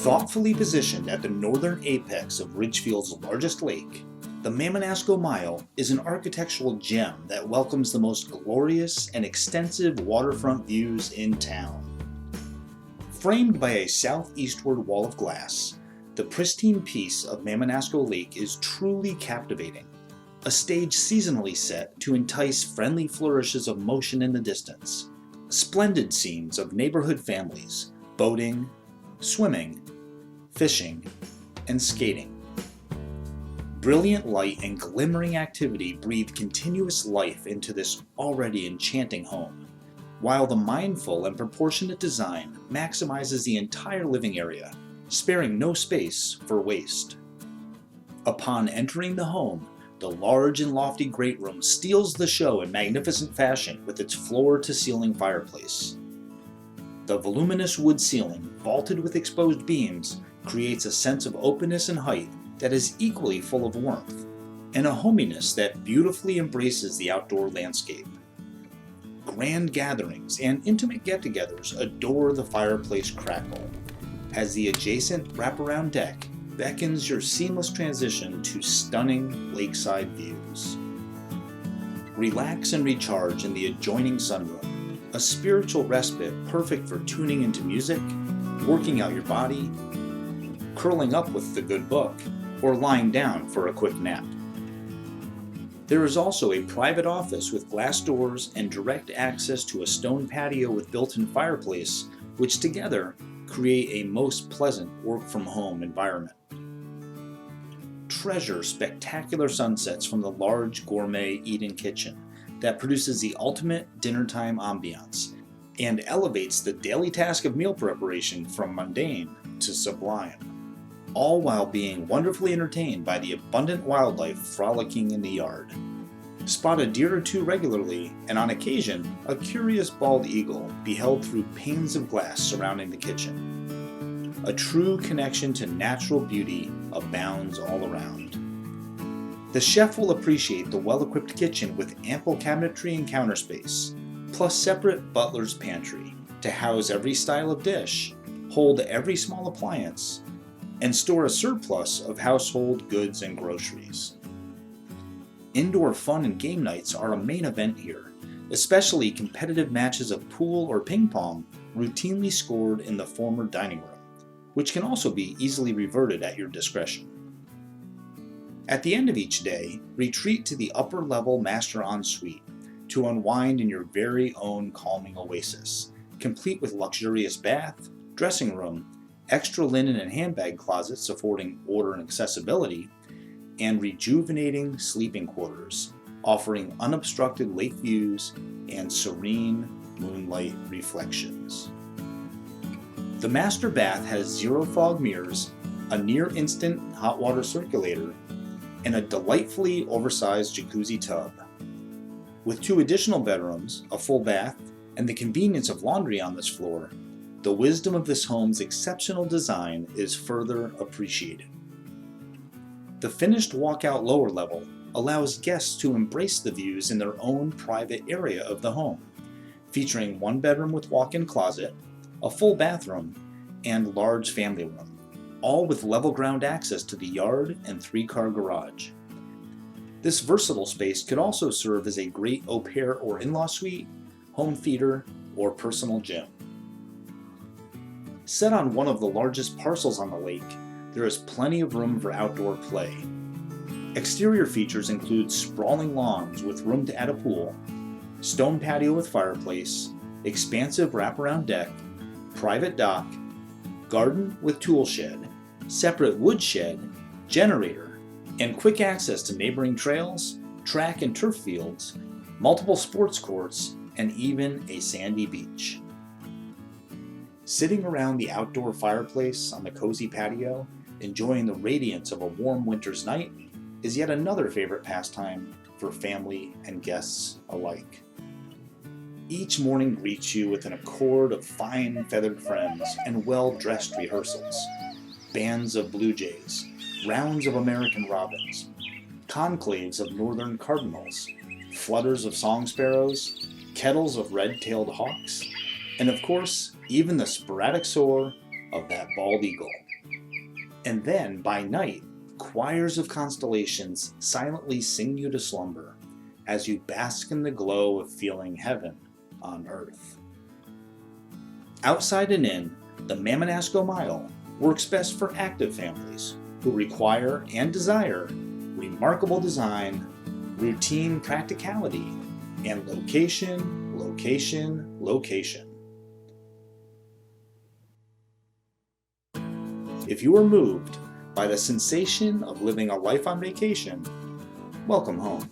Thoughtfully positioned at the northern apex of Ridgefield's largest lake, the Mamanasco Mile is an architectural gem that welcomes the most glorious and extensive waterfront views in town. Framed by a southeastward wall of glass, the pristine piece of Mamanasco Lake is truly captivating, a stage seasonally set to entice friendly flourishes of motion in the distance, splendid scenes of neighborhood families, boating, swimming, fishing, and skating. Brilliant light and glimmering activity breathe continuous life into this already enchanting home, while the mindful and proportionate design maximizes the entire living area, sparing no space for waste. Upon entering the home, the large and lofty great room steals the show in magnificent fashion with its floor-to-ceiling fireplace. The voluminous wood ceiling, vaulted with exposed beams, creates a sense of openness and height that is equally full of warmth, and a hominess that beautifully embraces the outdoor landscape. Grand gatherings and intimate get-togethers adore the fireplace crackle, as the adjacent wraparound deck beckons your seamless transition to stunning lakeside views. Relax and recharge in the adjoining sunroom, a spiritual respite perfect for tuning into music, working out your body, curling up with the good book, or lying down for a quick nap. There is also a private office with glass doors and direct access to a stone patio with built-in fireplace, which together create a most pleasant work-from-home environment. Treasure spectacular sunsets from the large gourmet eat-in kitchen that produces the ultimate dinner-time ambiance and elevates the daily task of meal preparation from mundane to sublime, all while being wonderfully entertained by the abundant wildlife frolicking in the yard. Spot a deer or two regularly, and on occasion, a curious bald eagle beheld through panes of glass surrounding the kitchen. A true connection to natural beauty abounds all around. The chef will appreciate the well-equipped kitchen with ample cabinetry and counter space, plus separate butler's pantry to house every style of dish, hold every small appliance, and store a surplus of household goods and groceries. Indoor fun and game nights are a main event here, especially competitive matches of pool or ping pong routinely scored in the former dining room, which can also be easily reverted at your discretion. At the end of each day, retreat to the upper-level master ensuite to unwind in your very own calming oasis, complete with luxurious bath, dressing room, extra linen and handbag closets affording order and accessibility, and rejuvenating sleeping quarters, offering unobstructed lake views and serene moonlight reflections. The master bath has zero fog mirrors, a near-instant hot water circulator, and a delightfully oversized jacuzzi tub. With 2 additional bedrooms, a full bath, and the convenience of laundry on this floor, the wisdom of this home's exceptional design is further appreciated. The finished walkout lower level allows guests to embrace the views in their own private area of the home, featuring 1 bedroom with walk-in closet, a full bathroom, and large family room, all with level ground access to the yard and 3-car garage. This versatile space could also serve as a great au pair or in-law suite, home theater, or personal gym. Set on one of the largest parcels on the lake, there is plenty of room for outdoor play. Exterior features include sprawling lawns with room to add a pool, stone patio with fireplace, expansive wraparound deck, private dock, garden with tool shed, separate wood shed, generator, and quick access to neighboring trails, track and turf fields, multiple sports courts, and even a sandy beach. Sitting around the outdoor fireplace on the cozy patio, enjoying the radiance of a warm winter's night, is yet another favorite pastime for family and guests alike. Each morning greets you with an accord of fine feathered friends and well-dressed rehearsals, bands of blue jays, rounds of American robins, conclaves of northern cardinals, flutters of song sparrows, kettles of red-tailed hawks, and of course, even the sporadic soar of that bald eagle. And then, by night, choirs of constellations silently sing you to slumber as you bask in the glow of feeling heaven on earth. Outside and in, the Mamanasco Mile works best for active families who require and desire remarkable design, routine practicality, and location, location, location. If you are moved by the sensation of living a life on vacation, welcome home.